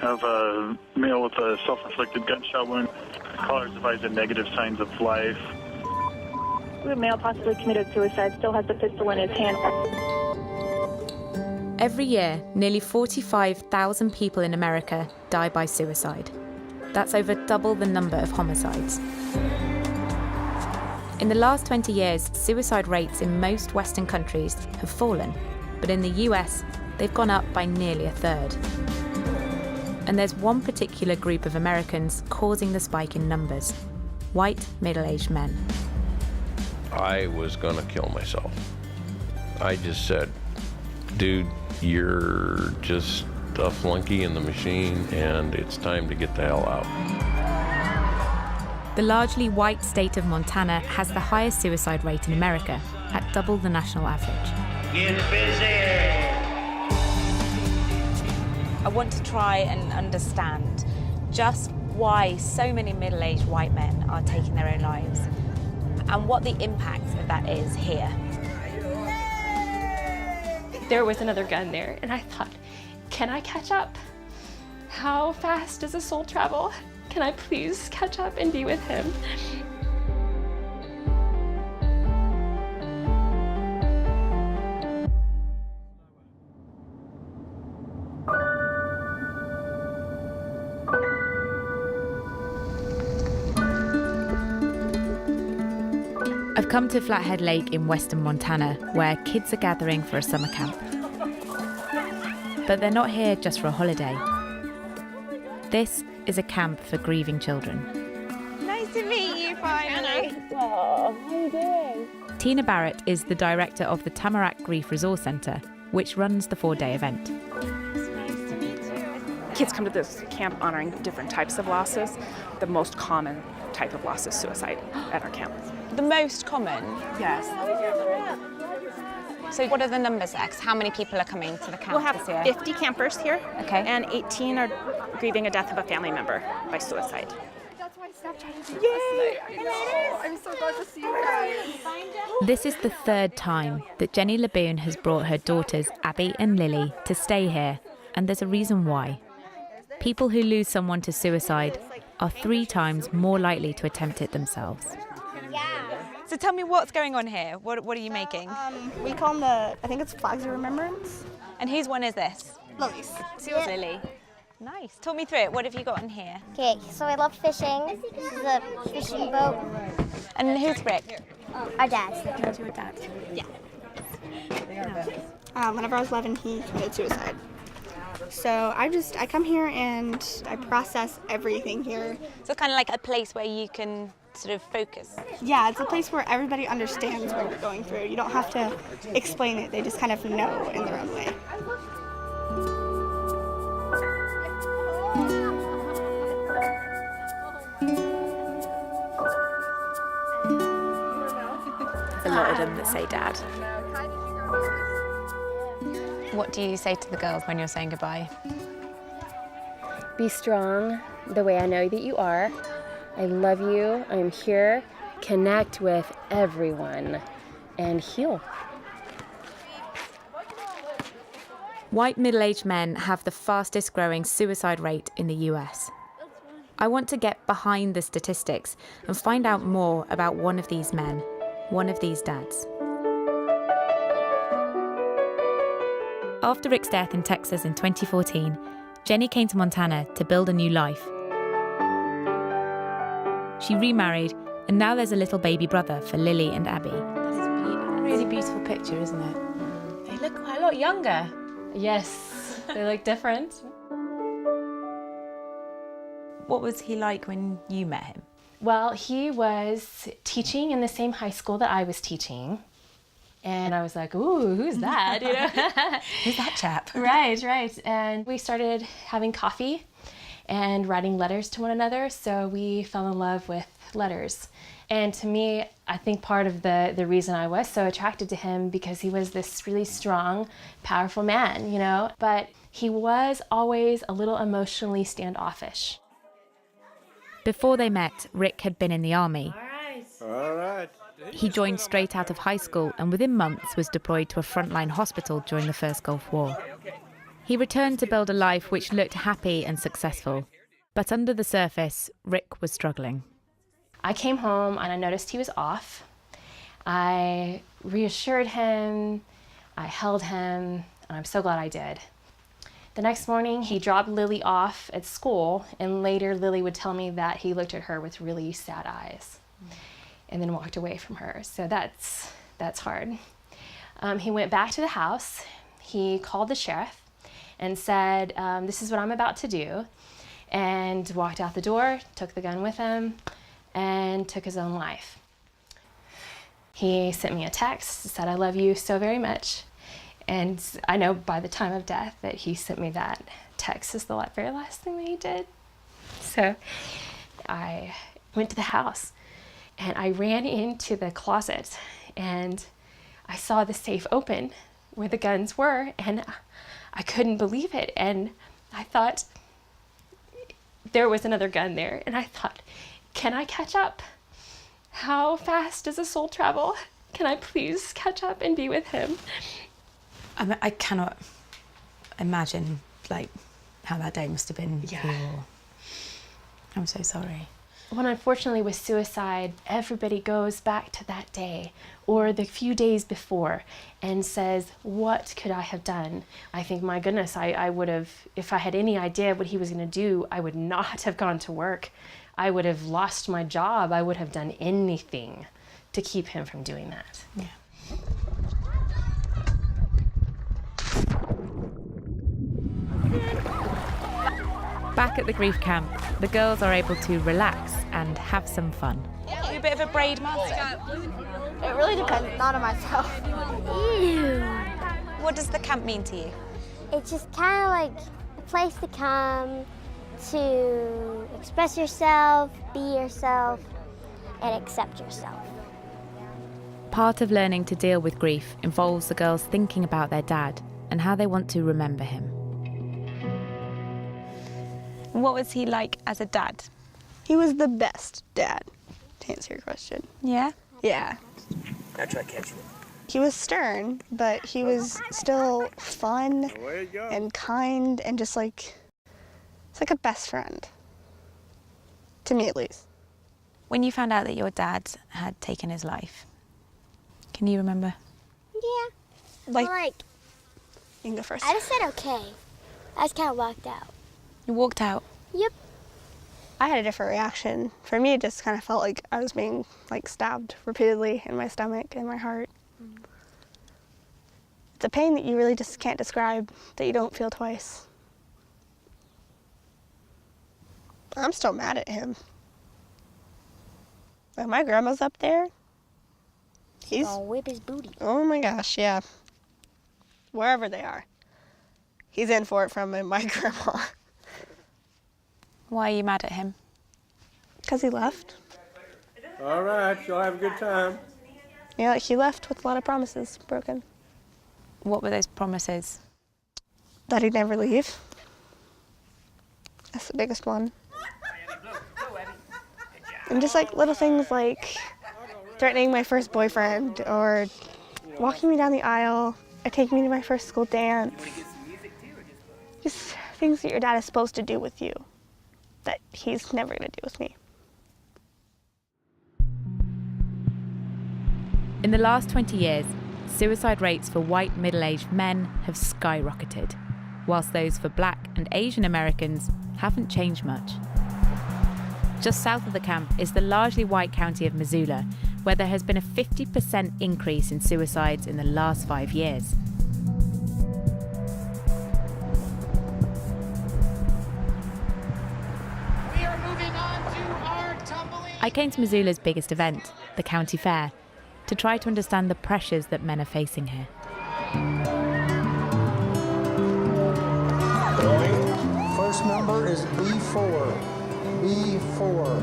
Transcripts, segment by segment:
of a male with a self-inflicted gunshot wound. Callers advised of negative signs of life. The male possibly committed suicide, still has the pistol in his hand. Every year, nearly 45,000 people in America die by suicide. That's over double the number of homicides. In the last 20 years, suicide rates in most Western countries have fallen, but in the US, they've gone up by nearly a third. And there's one particular group of Americans causing the spike in numbers: white, middle-aged men. I was gonna kill myself. I just said, dude, you're just a flunky in the machine and it's time to get the hell out. The largely white state of Montana has the highest suicide rate in America, at double the national average. Get busy! I want to try and understand just why so many middle-aged white men are taking their own lives and what the impact of that is here. There was another gun there, and I thought, can I catch up? How fast does a soul travel? Can I please catch up and be with him? I've come to Flathead Lake in western Montana, where kids are gathering for a summer camp. But they're not here just for a holiday. This is a camp for grieving children. Nice to meet you, finally. Oh, how are you doing? Tina Barrett is the director of the Tamarack Grief Resource Centre, which runs the 4-day event. Kids come to this camp honoring different types of losses. The most common type of loss is suicide at our camp. The most common? Yes. So what are the numbers, X? How many people are coming to the camp We'll have this year? 50 campers here, Okay. and 18 are grieving a death of a family member by suicide. That's why Snapchat is Yay! I know! I'm so glad to see you guys. This is the third time that Jenny Laboon has brought her daughters, Abby and Lily, to stay here, and there's a reason why. People who lose someone to suicide are 3 times more likely to attempt it themselves. So tell me what's going on here. What are you making? We call them I think it's flags of remembrance. And whose one is this? Lily's. It's yours, Lily. Nice. Talk me through it. What have you got in here? Okay, so I love fishing. This is a fishing boat. And who's Rick? Our dad's. Your dad. Yeah. Whenever I was 11, he committed suicide. So I come here and I process everything here. So kind of like a place where you can sort of focus. Yeah, it's a place where everybody understands what you're going through. You don't have to explain it. They just kind of know in their own way. A lot of them that say dad. What do you say to the girls when you're saying goodbye? Be strong the way I know that you are. I love you. I'm here. Connect with everyone and heal. White middle-aged men have the fastest growing suicide rate in the US. I want to get behind the statistics and find out more about one of these men, one of these dads. After Rick's death in Texas in 2014, Jenny came to Montana to build a new life. She remarried, and now there's a little baby brother for Lily and Abby. This is a really beautiful picture, isn't it? They look quite a lot younger. Yes, they look different. What was he like when you met him? Well, he was teaching in the same high school that I was teaching. And I was like, ooh, who's that? You know? Who's that chap? Right. And we started having coffee and writing letters to one another. So we fell in love with letters. And to me, I think part of the reason I was so attracted to him because he was this really strong, powerful man, you know? But he was always a little emotionally standoffish. Before they met, Rick had been in the army. All right. He joined straight out of high school and within months was deployed to a frontline hospital during the First Gulf War. He returned to build a life which looked happy and successful. But under the surface, Rick was struggling. I came home and I noticed he was off. I reassured him, I held him, and I'm so glad I did. The next morning, he dropped Lily off at school, and later Lily would tell me that he looked at her with really sad eyes and then walked away from her. So that's hard. He went back to the house. He called the sheriff and said, this is what I'm about to do, and walked out the door, took the gun with him, and took his own life. He sent me a text, said, I love you so very much. And I know by the time of death that he sent me that text is the very last thing that he did. So I went to the house and I ran into the closet and I saw the safe open where the guns were, and I couldn't believe it. And I thought there was another gun there, and I thought, can I catch up? How fast does a soul travel? Can I please catch up and be with him? I cannot imagine how that day must have been. Yeah. I'm so sorry. Well, unfortunately with suicide, everybody goes back to that day or the few days before and says, what could I have done? I think, my goodness, I would have, if I had any idea what he was going to do, I would not have gone to work. I would have lost my job. I would have done anything to keep him from doing that. Yeah. Back at the grief camp, the girls are able to relax and have some fun. You're a bit of a braid master. It really depends, not on myself. Ew. What does the camp mean to you? It's just kind of like a place to come to express yourself, be yourself, and accept yourself. Part of learning to deal with grief involves the girls thinking about their dad and how they want to remember him. What was he like as a dad? He was the best dad, to answer your question. Yeah? Yeah. I'll try to catch you. He was stern, but he was still fun and kind and just it's like a best friend. To me, at least. When you found out that your dad had taken his life, can you remember? Yeah. You can go first. I just said okay. I just kind of walked out. You walked out? Yep. I had a different reaction. For me, it just kind of felt like I was being stabbed repeatedly in my stomach and my heart. It's a pain that you really just can't describe, that you don't feel twice. I'm still mad at him. My grandma's up there. He's gonna whip his booty. Oh my gosh, yeah. Wherever they are. He's in for it from my grandma. Why are you mad at him? Because he left. All right, you'll have a good time. Yeah, he left with a lot of promises broken. What were those promises? That he'd never leave. That's the biggest one. And just little things like threatening my first boyfriend or walking me down the aisle or taking me to my first school dance. Just things that your dad is supposed to do with you that he's never going to do with me. In the last 20 years, suicide rates for white middle-aged men have skyrocketed, whilst those for Black and Asian Americans haven't changed much. Just south of the camp is the largely white county of Missoula, where there has been a 50% increase in suicides in the last 5 years. We are moving on to our tumbling. I came to Missoula's biggest event, the county fair, to try to understand the pressures that men are facing here. First number is B4. B4.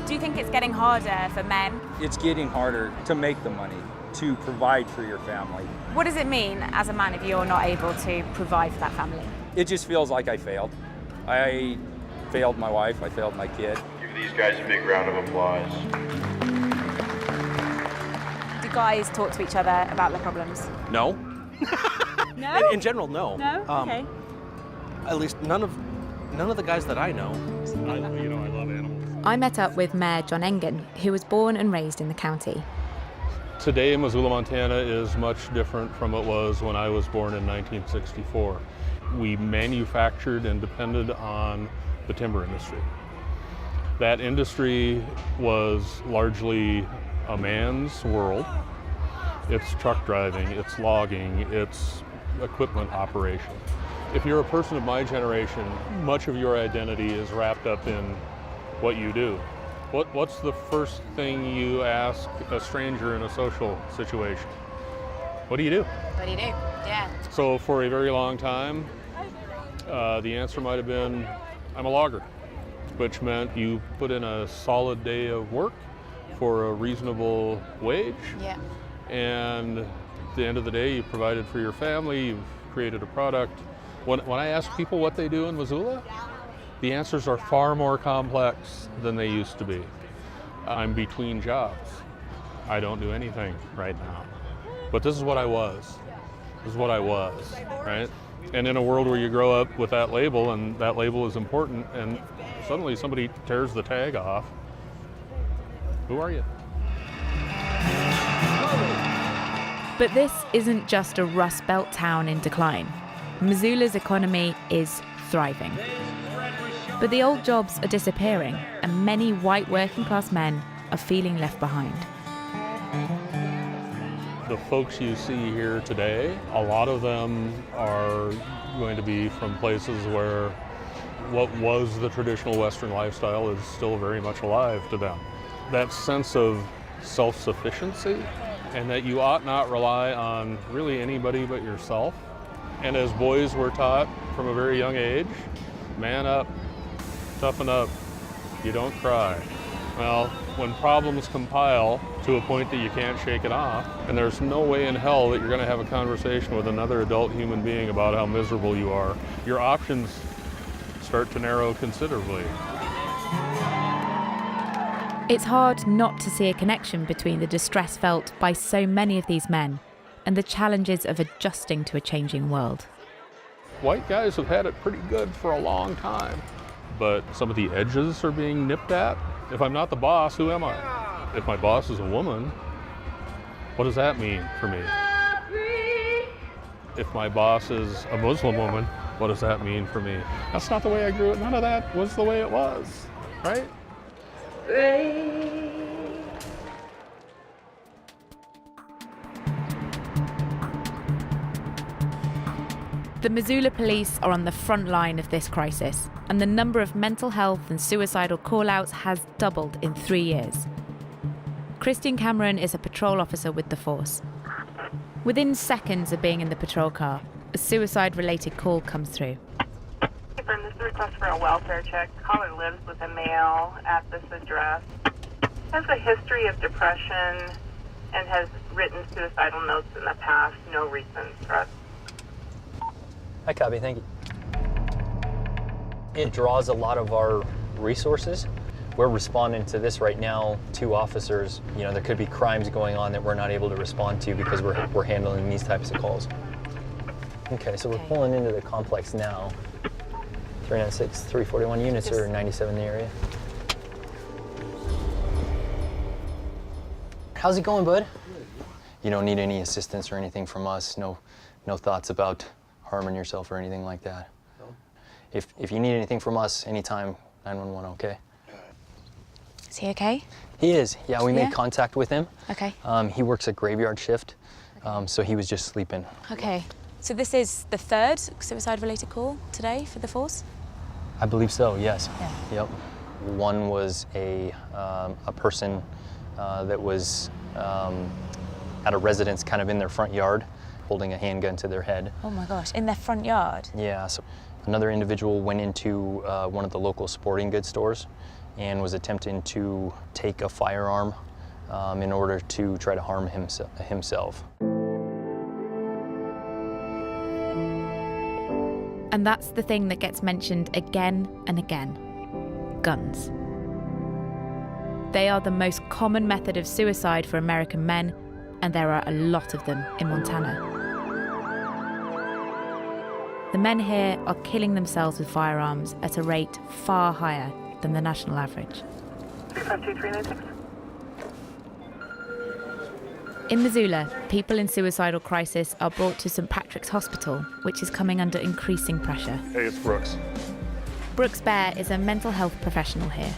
Do you think it's getting harder for men? It's getting harder to make the money, to provide for your family. What does it mean as a man if you're not able to provide for that family? It just feels like I failed. I failed my wife, I failed my kid. Give these guys a big round of applause. Do guys talk to each other about their problems? No. No? In general, no. No? Okay. At least none of the guys that I know. I love animals. I met up with Mayor John Engen, who was born and raised in the county. Today, Missoula, Montana is much different from it was when I was born in 1964. We manufactured and depended on the timber industry. That industry was largely a man's world. It's truck driving, it's logging, it's equipment operation. If you're a person of my generation, much of your identity is wrapped up in what you do. What's the first thing you ask a stranger in a social situation? What do you do? What do you do? Yeah. So for a very long time, the answer might have been, I'm a logger, which meant you put in a solid day of work for a reasonable wage. Yeah. And at the end of the day, you provided for your family, you've created a product. When I ask people what they do in Missoula, the answers are far more complex than they used to be. I'm between jobs. I don't do anything right now. But this is what I was. This is what I was, right? And in a world where you grow up with that label, and that label is important, and suddenly somebody tears the tag off, who are you? But this isn't just a Rust Belt town in decline. Missoula's economy is thriving. But the old jobs are disappearing, and many white working class men are feeling left behind. The folks you see here today, a lot of them are going to be from places where what was the traditional Western lifestyle is still very much alive to them. That sense of self-sufficiency, and that you ought not rely on really anybody but yourself. And as boys were taught from a very young age, man up, toughen up, you don't cry. Well, when problems compile to a point that you can't shake it off, and there's no way in hell that you're going to have a conversation with another adult human being about how miserable you are, your options start to narrow considerably. It's hard not to see a connection between the distress felt by so many of these men and the challenges of adjusting to a changing world. White guys have had it pretty good for a long time, but some of the edges are being nipped at. If I'm not the boss, who am I? If my boss is a woman, what does that mean for me? If my boss is a Muslim woman, what does that mean for me? That's not the way I grew up. None of that was the way it was, right? The Missoula police are on the front line of this crisis, and the number of mental health and suicidal call-outs has doubled in 3 years. Christine Cameron is a patrol officer with the force. Within seconds of being in the patrol car, a suicide-related call comes through. This is a request for a welfare check. Caller lives with a male at this address. Has a history of depression and has written suicidal notes in the past. No recent threats. Hi, copy. Thank you. It draws a lot of our resources. We're responding to this right now, 2 officers. You know, there could be crimes going on that we're not able to respond to because we're handling these types of calls. Okay, so we're pulling into the complex now. 396, 341 units or 97 in the area. How's it going, bud? You don't need any assistance or anything from us. No thoughts about harming yourself or anything like that. No. If you need anything from us, anytime, 911, okay? Is he okay? He is. Yeah, we made contact with him. Okay. He works a graveyard shift, so he was just sleeping. Okay. So this is the 3rd suicide-related call today for the force? I believe so, yes. Yeah. Yep. One was a person that was at a residence kind of in their front yard, holding a handgun to their head. Oh my gosh, in their front yard? Yeah, so another individual went into one of the local sporting goods stores and was attempting to take a firearm in order to try to harm himself. And that's the thing that gets mentioned again and again: guns. They are the most common method of suicide for American men, And there are a lot of them in Montana. The men here are killing themselves with firearms at a rate far higher than the national average. 352396. In Missoula, people in suicidal crisis are brought to St. Patrick's Hospital, which is coming under increasing pressure. Hey, it's Brooks. Brooks Bear is a mental health professional here.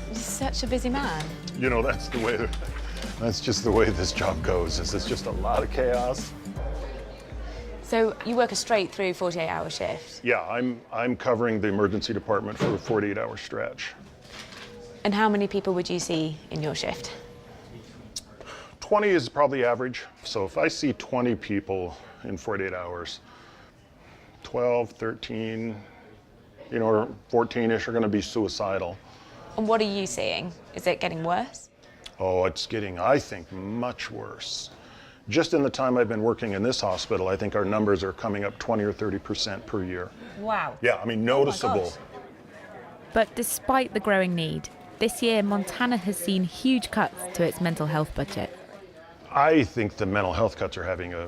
You're such a busy man. You know, that's just the way this job goes. It's just a lot of chaos. So you work a straight through 48-hour shift? Yeah, I'm covering the emergency department for a 48-hour stretch. And how many people would you see in your shift? 20 is probably average. So if I see 20 people in 48 hours, 12, 13, or 14-ish are going to be suicidal. And what are you seeing? Is it getting worse? Oh, it's getting, I think, much worse. Just in the time I've been working in this hospital, I think our numbers are coming up 20 or 30% per year. Wow. Yeah, I mean, noticeable. But despite the growing need, this year Montana has seen huge cuts to its mental health budget. I think the mental health cuts are having a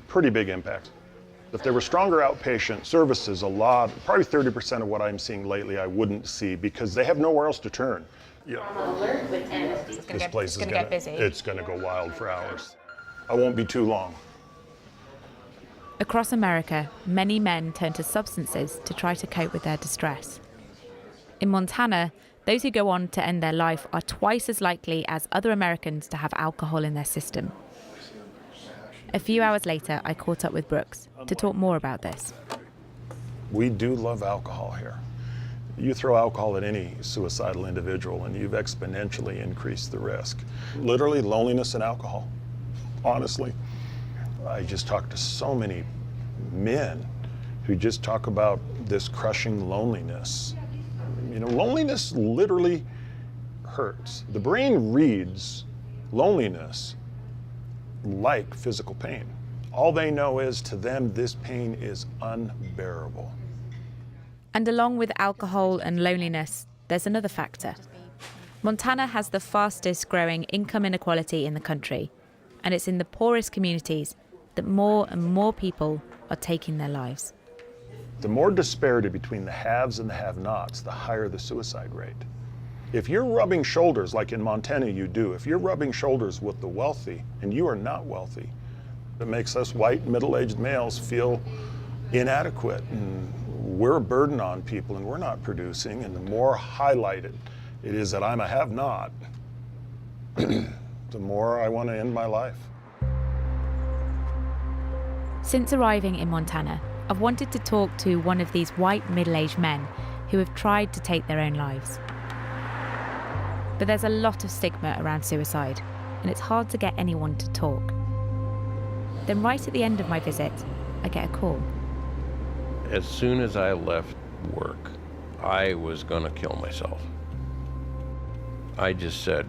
pretty big impact. If there were stronger outpatient services, probably 30% of what I'm seeing lately I wouldn't see because they have nowhere else to turn. Yeah. This place is going to get busy. It's going to go wild for hours. I won't be too long. Across America, many men turn to substances to try to cope with their distress. In Montana, those who go on to end their life are twice as likely as other Americans to have alcohol in their system. A few hours later, I caught up with Brooks to talk more about this. We do love alcohol here. You throw alcohol at any suicidal individual and you've exponentially increased the risk. Literally loneliness and alcohol. Honestly, I just talk to so many men who just talk about this crushing loneliness. Loneliness literally hurts. The brain reads loneliness like physical pain. All they know is to them this pain is unbearable. And along with alcohol and loneliness, there's another factor. Montana has the fastest growing income inequality in the country, and it's in the poorest communities that more and more people are taking their lives. The more disparity between the haves and the have-nots, the higher the suicide rate. If you're rubbing shoulders, like in Montana you do, if you're rubbing shoulders with the wealthy and you are not wealthy, it makes us white middle-aged males feel inadequate and we're a burden on people and we're not producing, and the more highlighted it is that I'm a have-not, the more I want to end my life. Since arriving in Montana, I've wanted to talk to one of these white middle-aged men who have tried to take their own lives. But there's a lot of stigma around suicide, and it's hard to get anyone to talk. Then right at the end of my visit, I get a call. As soon as I left work, I was going to kill myself. I just said,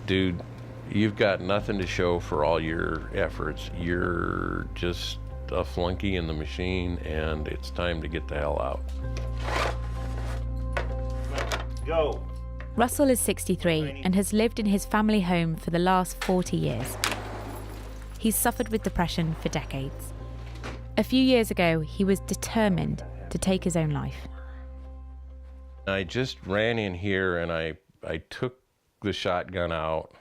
dude, you've got nothing to show for all your efforts. You're just a flunky in the machine, and it's time to get the hell out. Go. Russell is 63 and has lived in his family home for the last 40 years. He's suffered with depression for decades. A few years ago, he was determined to take his own life. I just ran in here and I took the shotgun out,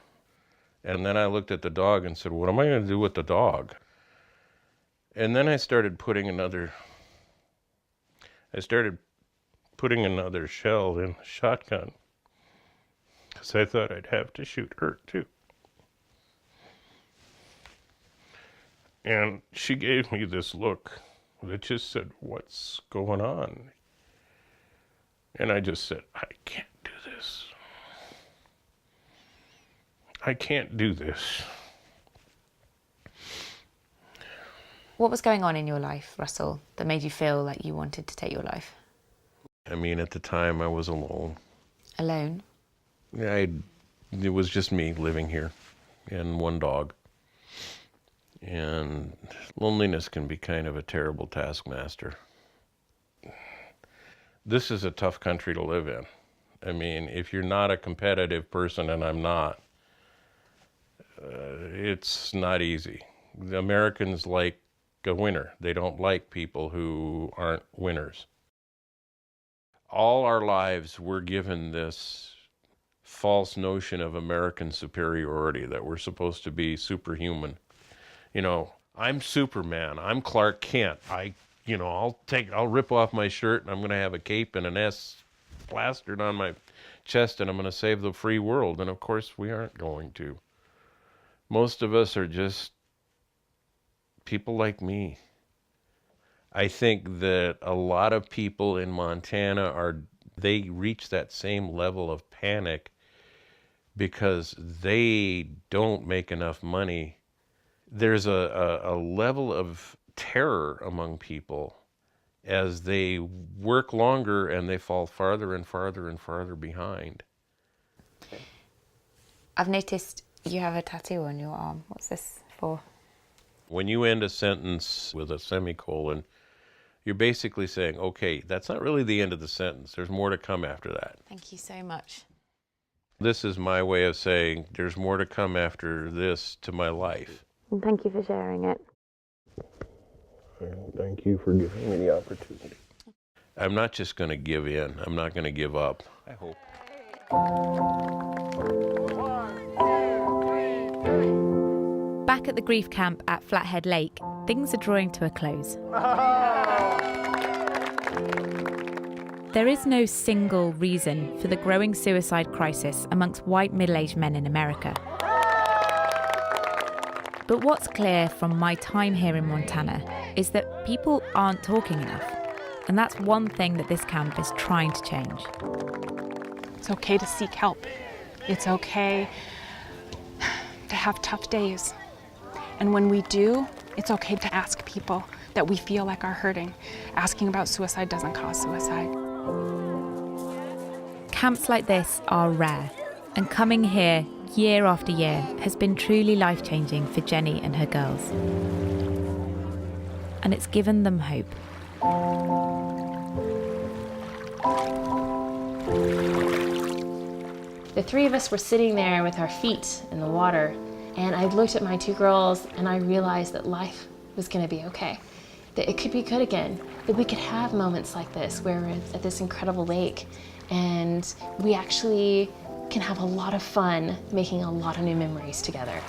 and then I looked at the dog and said, what am I going to do with the dog? And then I started putting another shell in the shotgun because I thought I'd have to shoot her too. And she gave me this look that just said, what's going on? And I just said, I can't do this. I can't do this. What was going on in your life, Russell, that made you feel like you wanted to take your life? I mean, at the time I was alone. Alone? Yeah, it was just me living here and one dog. And loneliness can be kind of a terrible taskmaster. This is a tough country to live in. I mean, if you're not a competitive person, and I'm not, it's not easy. The Americans like a winner. They don't like people who aren't winners. All our lives, we're given this false notion of American superiority, that we're supposed to be superhuman. You know, I'm Superman. I'm Clark Kent. I'll rip off my shirt and I'm going to have a cape and an S plastered on my chest and I'm going to save the free world. And of course, we aren't going to. Most of us are just people like me. I think that a lot of people in Montana they reach that same level of panic because they don't make enough money. There's a level of terror among people as they work longer and they fall farther and farther and farther behind. I've noticed you have a tattoo on your arm. What's this for? When you end a sentence with a semicolon, you're basically saying, okay, that's not really the end of the sentence. There's more to come after that. Thank you so much. This is my way of saying there's more to come after this to my life. And thank you for sharing it. Thank you for giving me the opportunity. I'm not just going to give in. I'm not going to give up. I hope. Back at the grief camp at Flathead Lake, things are drawing to a close. There is no single reason for the growing suicide crisis amongst white middle-aged men in America. But what's clear from my time here in Montana is that people aren't talking enough. And that's one thing that this camp is trying to change. It's okay to seek help. It's okay to have tough days. And when we do, it's okay to ask people that we feel like are hurting. Asking about suicide doesn't cause suicide. Camps like this are rare, and coming here year after year has been truly life-changing for Jenny and her girls. And it's given them hope. The three of us were sitting there with our feet in the water, and I looked at my two girls and I realized that life was going to be okay, that it could be good again, that we could have moments like this where we're at this incredible lake and we actually can have a lot of fun making a lot of new memories together.